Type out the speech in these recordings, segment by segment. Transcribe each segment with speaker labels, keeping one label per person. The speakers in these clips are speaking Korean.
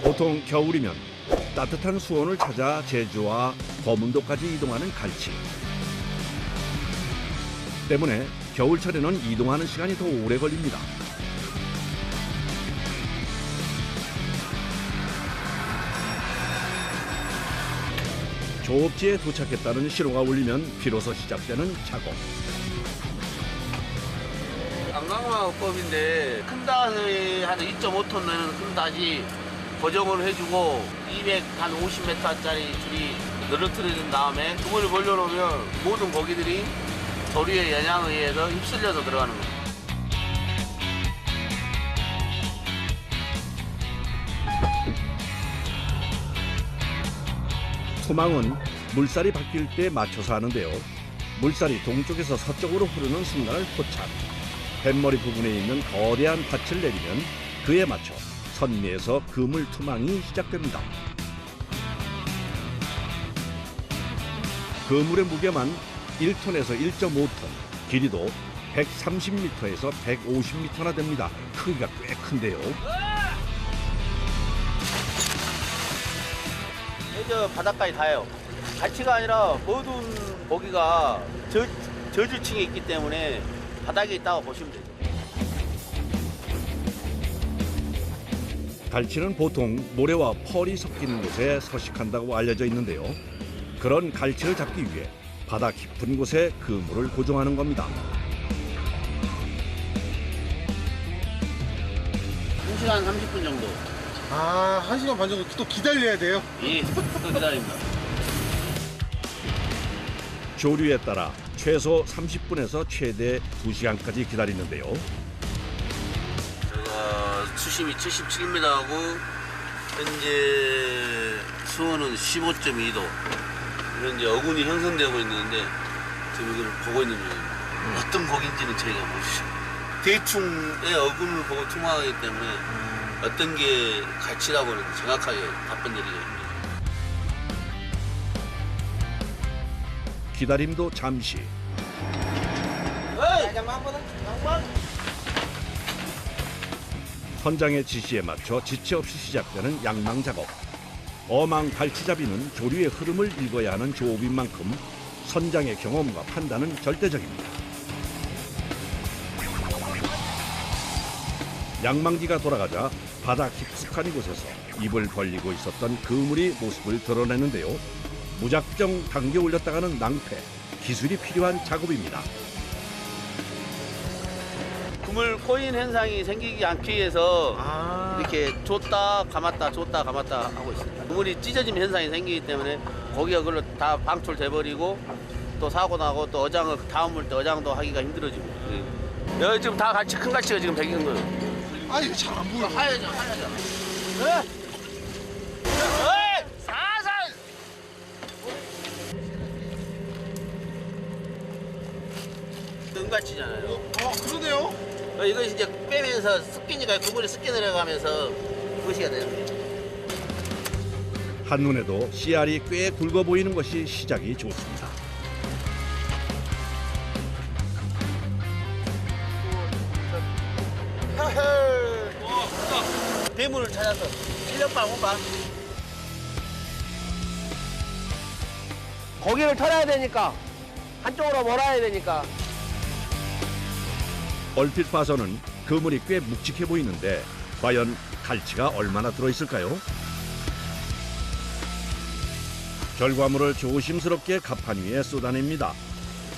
Speaker 1: 보통 겨울이면 따뜻한 수온을 찾아 제주와 거문도까지 이동하는 갈치. 때문에 겨울철에는 이동하는 시간이 더 오래 걸립니다. 조업지에 도착했다는 신호가 울리면 비로소 시작되는 작업.
Speaker 2: 안강화법인데 큰 닷이 한 2.5톤 내는 큰 닷이 고정을 해주고 250m짜리 줄이 늘어뜨려진 다음에 그물을 벌려놓으면 모든 고기들이 조류의 영향에 의해서 휩쓸려서 들어가는 거예요.
Speaker 1: 투망은 물살이 바뀔 때 맞춰서 하는데요. 물살이 동쪽에서 서쪽으로 흐르는 순간을 포착. 뱃머리 부분에 있는 거대한 밭을 내리면 그에 맞춰 선미에서 그물 투망이 시작됩니다. 그물의 무게만 1톤에서 1.5톤, 길이도 130m에서 150m나 됩니다. 크기가 꽤 큰데요.
Speaker 2: 저 바닷가에 닿아요. 갈치가 아니라 모든 고기가 저주층에 있기 때문에 바닥에 있다고 보시면 돼요.
Speaker 1: 갈치는 보통 모래와 펄이 섞이는 곳에 서식한다고 알려져 있는데요. 그런 갈치를 잡기 위해 바다 깊은 곳에 그물을 고정하는 겁니다.
Speaker 2: 1시간 30분 정도.
Speaker 3: 아, 1시간 반 정도 또 기다려야 돼요?
Speaker 2: 예, 또 기다립니다.
Speaker 1: 조류에 따라 최소 30분에서 최대 2시간까지 기다리는데요.
Speaker 2: 제가 수심이 77m하고 현재 수온은 15.2도. 이런 이제 어군이 형성되고 있는데 지금 이걸 보고 있는 중입니다. 어떤 고기인지는 저희가 모르죠. 대충의 어군을 보고 투망하기 때문에 어떤 게 갈치라고는 정확하게 답변드리기가 힘들어요.
Speaker 1: 기다림도 잠시. 선장의 지시에 맞춰 지체 없이 시작되는 양망 작업. 어망 갈치잡이는 조류의 흐름을 읽어야 하는 조업인 만큼 선장의 경험과 판단은 절대적입니다. 양망기가 돌아가자 바다 깊숙한 곳에서 입을 벌리고 있었던 그물이 모습을 드러내는데요. 무작정 당겨 올렸다가는 낭패, 기술이 필요한 작업입니다.
Speaker 2: 그물 코인 현상이 생기지 않기 위해서 이렇게 줬다 감았다 줬다 감았다 하고 있습니다. 그물이 찢어짐 현상이 생기기 때문에 고기가 그걸로 다 방출돼 버리고 또 사고 나고 또 어장을 다음 물 때 어장도 하기가 힘들어지고. 여기 지금 다 같이 큰 갈치가 지금 배긴 거예요.
Speaker 3: 아니, 잘 안 보여.
Speaker 2: 하얘져. 살살. 등갈치잖아요.
Speaker 3: 그러네요.
Speaker 2: 이거 이제 빼면서 습기니까 그물이 습기 내려가면서 부시가 되는 거예요.
Speaker 1: 한눈에도 씨알이 꽤 굵어 보이는 것이 시작이 좋습니다.
Speaker 2: 대물을 찾아서 1년 반, 후반. 고기를 털어야 되니까 한쪽으로 몰아야 되니까.
Speaker 1: 얼핏 봐서는 그물이 꽤 묵직해 보이는데 과연 갈치가 얼마나 들어있을까요? 결과물을 조심스럽게 갑판 위에 쏟아냅니다.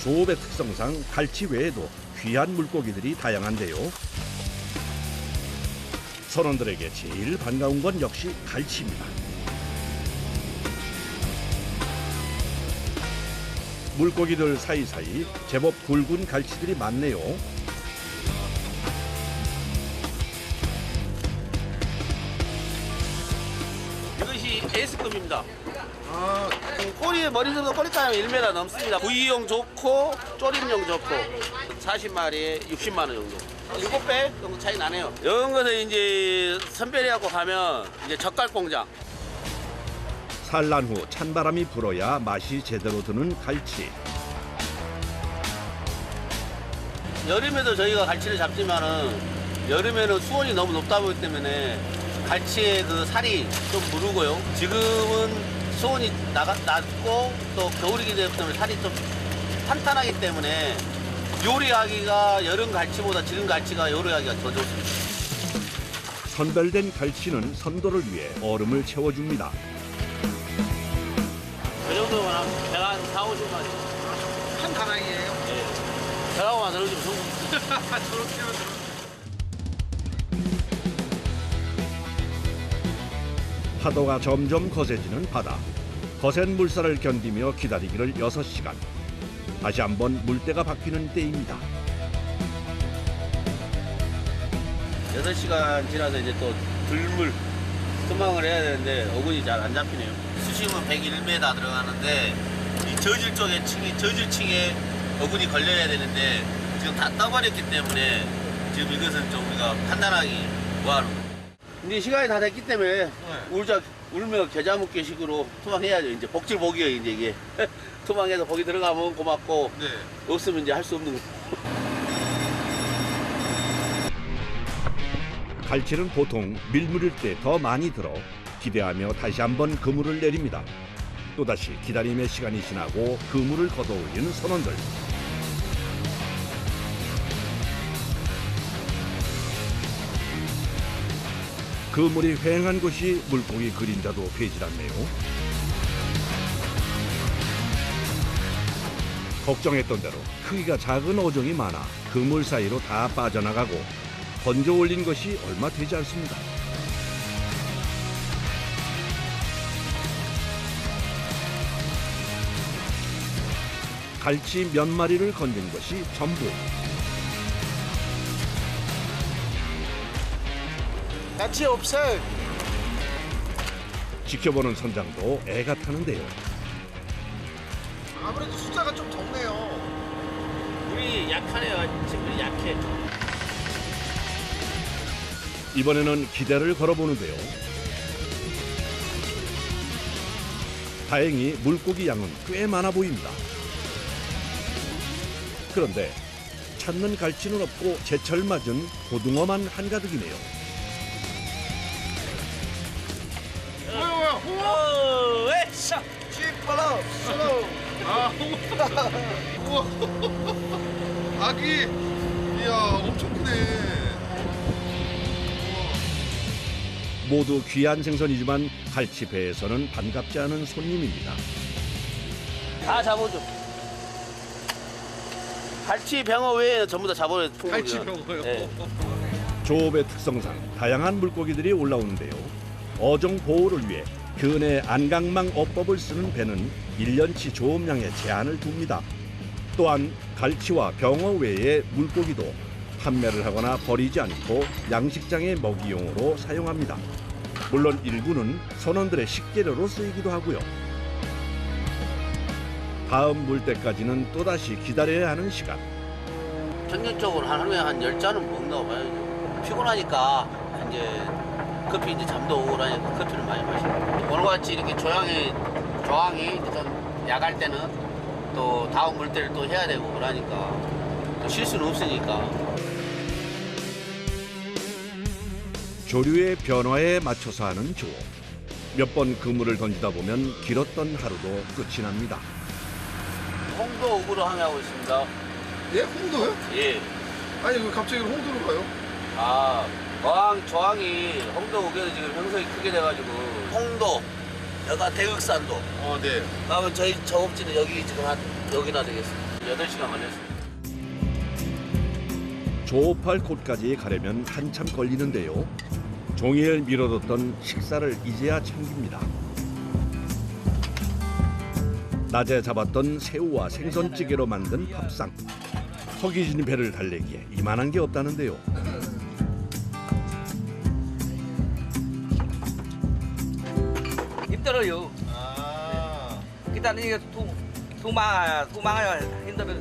Speaker 1: 조업의 특성상 갈치 외에도 귀한 물고기들이 다양한데요. 선원들에게 제일 반가운 건 역시 갈치입니다. 물고기들 사이사이 제법 굵은 갈치들이 많네요.
Speaker 2: 이것이 에이스급입니다. 꼬리에 머리 정도 꼬리가면 1m 넘습니다. 구이용 좋고 조림용 좋고 40마리에 60만 원 정도. 7배 정도 차이 나네요. 이런 것을 이제 선별해갖고 가면 이제 젓갈 공장.
Speaker 1: 산란 후 찬바람이 불어야 맛이 제대로 드는 갈치.
Speaker 2: 여름에도 저희가 갈치를 잡지만은 여름에는 수온이 너무 높다 보기 때문에 갈치의 그 살이 좀 무르고요. 지금은 수온이 낮고 또 겨울이기 때문에 살이 좀 탄탄하기 때문에 요리하기가 여름 갈치보다 지금 갈치가 요리하기가 더 좋습니다.
Speaker 1: 선별된 갈치는 선도를 위해 얼음을 채워줍니다.
Speaker 2: 그 정도면 한 4, 50만 원.
Speaker 3: 한 가랑이에요.
Speaker 2: 네. 배하고만 들어주면 성공.
Speaker 3: 저렇게
Speaker 1: 파도가 점점 거세지는 바다. 거센 물살을 견디며 기다리기를 6시간. 다시 한번 물때가 바뀌는 때입니다.
Speaker 2: 6시간 지나서 이제 또 들물 수망을 해야 되는데 어군이 잘 안 잡히네요. 수심은 101m 들어가는데 이 저질층에 어군이 걸려야 되는데 지금 다 떠버렸기 때문에 지금 이것은 좀 우리가 판단하기 뭐하는. 근데 시간이 다 됐기 때문에 울며 겨자 묶기 식으로 투망해야죠. 이제 복질 복이에요. 이제 이게 투망해서 거기 들어가면 고맙고
Speaker 3: 네.
Speaker 2: 없으면 이제 할 수 없는 거.
Speaker 1: 갈치는 보통 밀물일 때 더 많이 들어 기대하며 다시 한번 그물을 내립니다. 또다시 기다림의 시간이 지나고 그물을 걷어올리는 선원들. 그물이 휑한 곳이 물고기 그림자도 배질 않네요. 걱정했던 대로 크기가 작은 어종이 많아 그물 사이로 다 빠져나가고 건져 올린 것이 얼마 되지 않습니다. 갈치 몇 마리를 건진 것이 전부.
Speaker 3: 같이 없어.
Speaker 1: 지켜보는 선장도 애가 타는데요.
Speaker 3: 아무래도 숫자가 좀 적네요.
Speaker 2: 우리 약하네요. 지금 우리 약해.
Speaker 1: 이번에는 기대를 걸어보는데요. 다행히 물고기 양은 꽤 많아 보입니다. 그런데 찾는 갈치는 없고 제철 맞은 고등어만 한가득이네요.
Speaker 3: 뭐야?
Speaker 2: 에싸!
Speaker 3: 쥐빨라 슬로우. 아, 우와. 아기. 이야, 엄청 크네.
Speaker 1: 모두 귀한 생선이지만 갈치 배에서는 반갑지 않은 손님입니다.
Speaker 2: 다 잡아줘. 갈치, 병어 외에는 전부 다 잡아요.
Speaker 3: 갈치 병어요.
Speaker 2: 네.
Speaker 1: 조업의 특성상 다양한 물고기들이 올라오는데요. 어종 보호를 위해 근해 안강망 어법을 쓰는 배는 1년치 조업량에 제한을 둡니다. 또한 갈치와 병어 외의 물고기도 판매를 하거나 버리지 않고 양식장의 먹이용으로 사용합니다. 물론 일부는 선원들의 식재료로 쓰이기도 하고요. 다음 물때까지는 또다시 기다려야 하는 시간.
Speaker 2: 평균적으로 하루에 한 10잔은 먹나 봐요. 피곤하니까 이제 커피 이제 잠도 오고 그러니까 커피를 많이 마시고. 오늘같이 이렇게 조항이 좀 야갈 때는 또 다음 물때를 또 해야 되고 그러니까 또 쉴 수는 없으니까.
Speaker 1: 조류의 변화에 맞춰서 하는 조업. 몇 번 그물을 던지다 보면 길었던 하루도 끝이 납니다.
Speaker 2: 홍도 옥으로 항해하고 있습니다.
Speaker 3: 예, 홍도요?
Speaker 2: 예.
Speaker 3: 아니 왜 갑자기 홍도로 가요?
Speaker 2: 아, 조항이 홍도 옥에서 지금 형성이 크게 돼가지고 홍도, 여가 대극산도.
Speaker 3: 네.
Speaker 2: 그러면 저희 작업지는 여기 지금 여기나 되겠습니다. 8시간 걸렸습니다.
Speaker 1: 조업할 곳까지 가려면 한참 걸리는데요. 종일 미뤄뒀던 식사를 이제야 챙깁니다. 낮에 잡았던 새우와 생선찌개로 만든 밥상. 허기진 배를 달래기에 이만한 게 없다는데요.
Speaker 4: 힘들어요.
Speaker 3: 아.
Speaker 4: 일단 이게 도망을 힘들어요.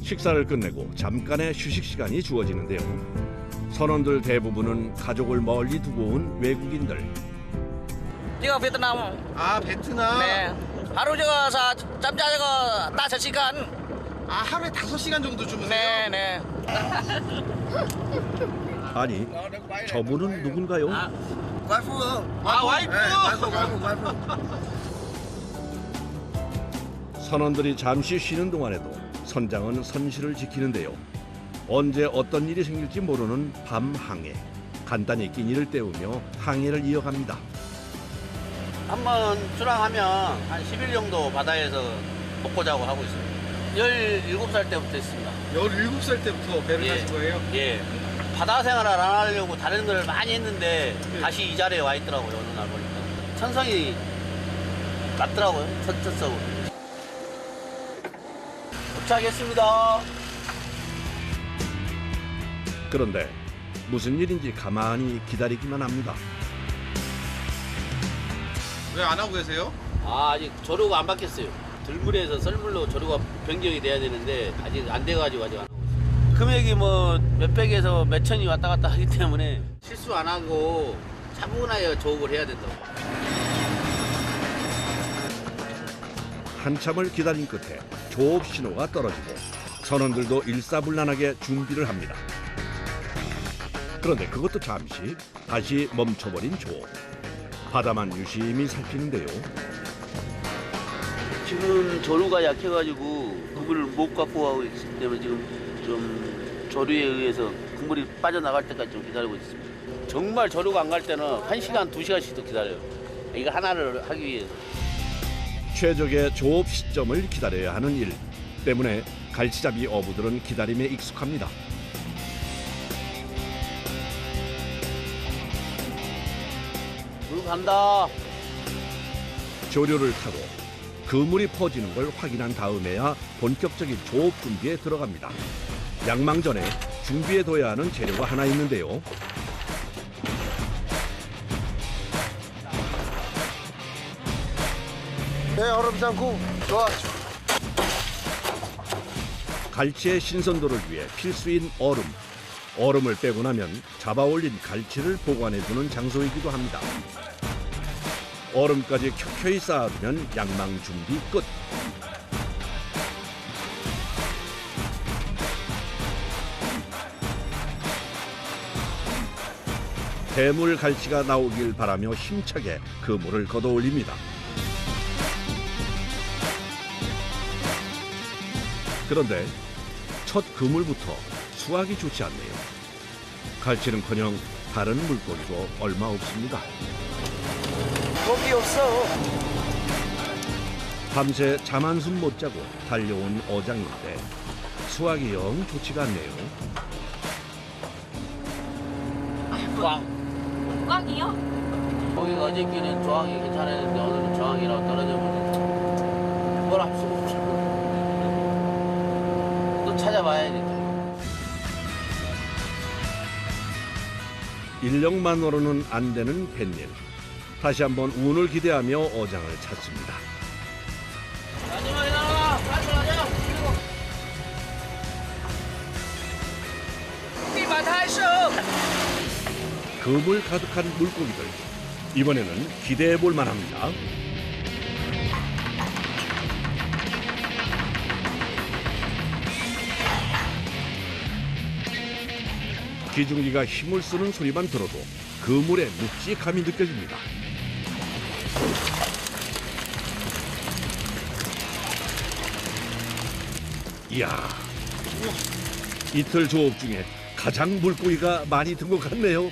Speaker 1: 식사를 끝내고 잠깐의 휴식 시간이 주어지는데요. 선원들 대부분은 가족을 멀리 두고 온 외국인들.
Speaker 4: 제가 베트남.
Speaker 3: 아, 베트남.
Speaker 4: 네. 하루 저거 잠자자고 5시간.
Speaker 3: 아, 하루에 5시간 정도 주무세요?
Speaker 4: 네, 네.
Speaker 1: 아니, 저분은 누군가요?
Speaker 3: 와이프.
Speaker 2: 와이프!
Speaker 3: 와이프.
Speaker 1: 선원들이 잠시 쉬는 동안에도 선장은 선실을 지키는데요. 언제 어떤 일이 생길지 모르는 밤 항해. 간단히 끼니를 때우며 항해를 이어갑니다.
Speaker 2: 한번 출항하면 한 10일 정도 바다에서 먹고 자고 하고 있습니다. 17살 때부터 했습니다.
Speaker 3: 17살 때부터 배를
Speaker 2: 예.
Speaker 3: 하신 거예요?
Speaker 2: 예. 바다 생활을 안 하려고 다른 걸 많이 했는데 다시 이 자리에 와 있더라고요. 어느 날 보니까. 천성이 맞더라고요. 첫석으로. 도착했습니다.
Speaker 1: 그런데 무슨 일인지 가만히 기다리기만 합니다.
Speaker 3: 왜 안 하고 계세요?
Speaker 2: 아직 조류가 안 바뀌었어요. 들물에서 썰물로 조류가 변경이 돼야 되는데 아직 안 돼가지고 아직 안 하고 있어요. 금액이 뭐 몇백에서 몇천이 왔다 갔다 하기 때문에 실수 안 하고 차분하게 조업을 해야 된다고.
Speaker 1: 한참을 기다린 끝에 조업 신호가 떨어지고 선원들도 일사불란하게 준비를 합니다. 그런데 그것도 잠시 다시 멈춰버린 조업. 바다만 유심히 살피는데요.
Speaker 2: 지금 조류가 약해가지고 그물을 못 갖고 가고 있기 때문에 지금 좀 조류에 의해서 그물이 빠져나갈 때까지 좀 기다리고 있습니다. 정말 조류가 안 갈 때는 1시간, 2시간씩도 기다려요. 이거 하나를 하기 위해서.
Speaker 1: 최적의 조업 시점을 기다려야 하는 일 때문에 갈치잡이 어부들은 기다림에 익숙합니다.
Speaker 2: 물 간다.
Speaker 1: 조류를 타고 그물이 퍼지는 걸 확인한 다음에야 본격적인 조업 준비에 들어갑니다. 양망 전에 준비해둬야 하는 재료가 하나 있는데요.
Speaker 3: 네, 얼음 장국. 좋아.
Speaker 1: 갈치의 신선도를 위해 필수인 얼음. 얼음을 빼고 나면 잡아올린 갈치를 보관해두는 장소이기도 합니다. 얼음까지 켜켜이 쌓아두면 양망 준비 끝. 대물 갈치가 나오길 바라며 힘차게 그물을 걷어올립니다. 그런데 첫 그물부터 수확이 좋지 않네요. 갈치는커녕 다른 물고기도 얼마 없습니다.
Speaker 3: 고기 없어.
Speaker 1: 밤새 잠 한숨 못 자고 달려온 어장인데 수확이 영 좋지가 않네요.
Speaker 2: 꽝.
Speaker 5: 꽝이요?
Speaker 2: 거기가 어저께는 조항이 괜찮았는데 오늘은 조항이라고 떨어져버리니까 뭘 할 수가 없죠. 또 찾아봐야지.
Speaker 1: 인력만으로는 안 되는 뱃일. 다시 한번 운을 기대하며 어장을 찾습니다.
Speaker 2: 마지막에 나와! 빨리 가자!
Speaker 1: 그물 가득한 물고기들. 이번에는 기대해 볼 만합니다. 기중기가 힘을 쓰는 소리만 들어도 그물의 묵직함이 느껴집니다. 이야, 이틀 조업 중에 가장 물고기가 많이 든 것 같네요.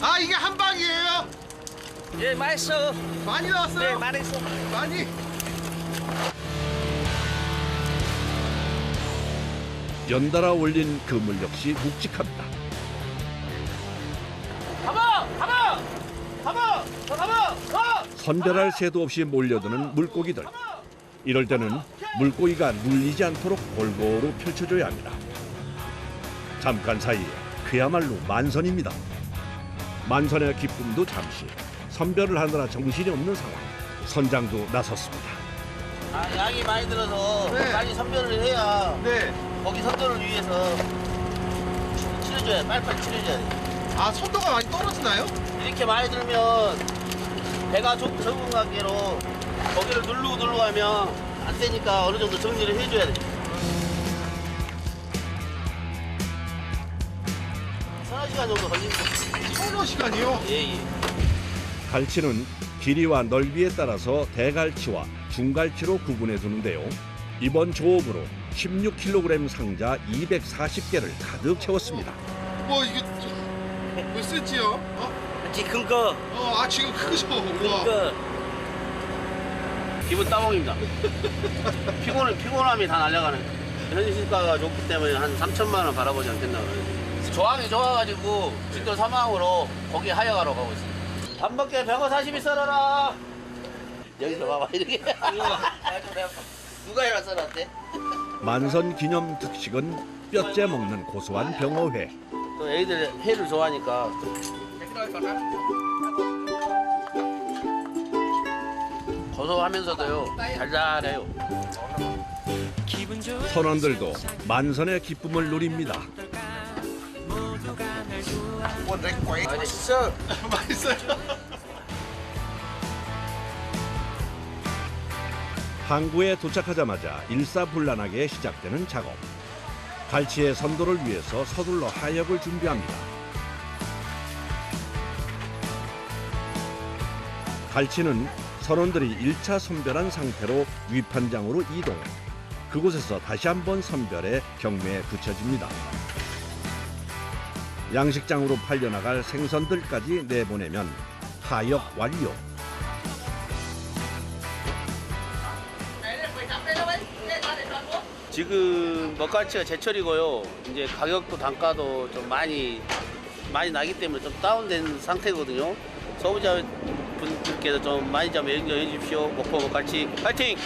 Speaker 3: 아, 이게 한 방이에요?
Speaker 4: 예, 맛있어.
Speaker 3: 많이 나왔어요?
Speaker 4: 네, 맛있어.
Speaker 3: 많이.
Speaker 1: 연달아 올린 그물 역시 묵직합니다. 선별할 새도 없이 몰려드는 물고기들. 이럴 때는 물고기가 눌리지 않도록 골고루 펼쳐줘야 합니다. 잠깐 사이에 그야말로 만선입니다. 만선의 기쁨도 잠시, 선별을 하느라 정신이 없는 상황. 선장도 나섰습니다.
Speaker 2: 아, 양이 많이 들어서
Speaker 3: 네.
Speaker 2: 빨리 선별을 해야
Speaker 3: 네.
Speaker 2: 거기 선도를 위해서 치료줘야 빨리빨리 치료줘야 돼.
Speaker 3: 아, 선도가 많이 떨어지나요?
Speaker 2: 이렇게 많이 들면 배가 적은 관계로 거기를 누르고 하면 안 되니까 어느 정도 정리를 해줘야 돼. 서너 시간 정도 걸립니다.
Speaker 3: 서너 시간이요?
Speaker 2: 예, 예.
Speaker 1: 갈치는 길이와 넓이에 따라서 대갈치와 중갈치로 구분해 두는데요. 이번 조업으로 16kg 상자 240개를 가득 채웠습니다.
Speaker 3: 뭐 이게 몇 cm요?
Speaker 4: 지금 거,
Speaker 3: 아 지금 크죠. 우와.
Speaker 4: 거.
Speaker 2: 기분 따봉입니다. 피곤함이 다 날아가는. 현실가가 좋기 때문에 한 3천만 원 바라보지 않겠나 그래요. 조항이 좋아가지고 진도 사망으로 고기 하여가러 가고 있습니다. 밥 먹게 140이 썰어라. 여기서 봐봐 이렇게. 누가 해라 썰었대?
Speaker 1: 만선 기념 특식은 뼈째 먹는 고소한 병어회.
Speaker 2: 또 애들 회를 좋아하니까. 고소하면서도요 달달해요.
Speaker 1: 선원들도 만선의 기쁨을 누립니다.
Speaker 3: 맛있어요.
Speaker 1: 항구에 도착하자마자 일사불란하게 시작되는 작업. 갈치의 선도를 위해서 서둘러 하역을 준비합니다. 갈치는 선원들이 1차 선별한 상태로 위판장으로 이동. 그곳에서 다시 한번 선별해 경매에 붙여집니다. 양식장으로 팔려나갈 생선들까지 내보내면 하역 완료.
Speaker 2: 지금 먹갈치가 제철이고요. 이제 가격도 단가도 좀 많이 나기 때문에 좀 다운된 상태거든요. 소비자 분들께서 좀 많이 좀 연결해 주십시오. 목포 먹갈치 파이팅!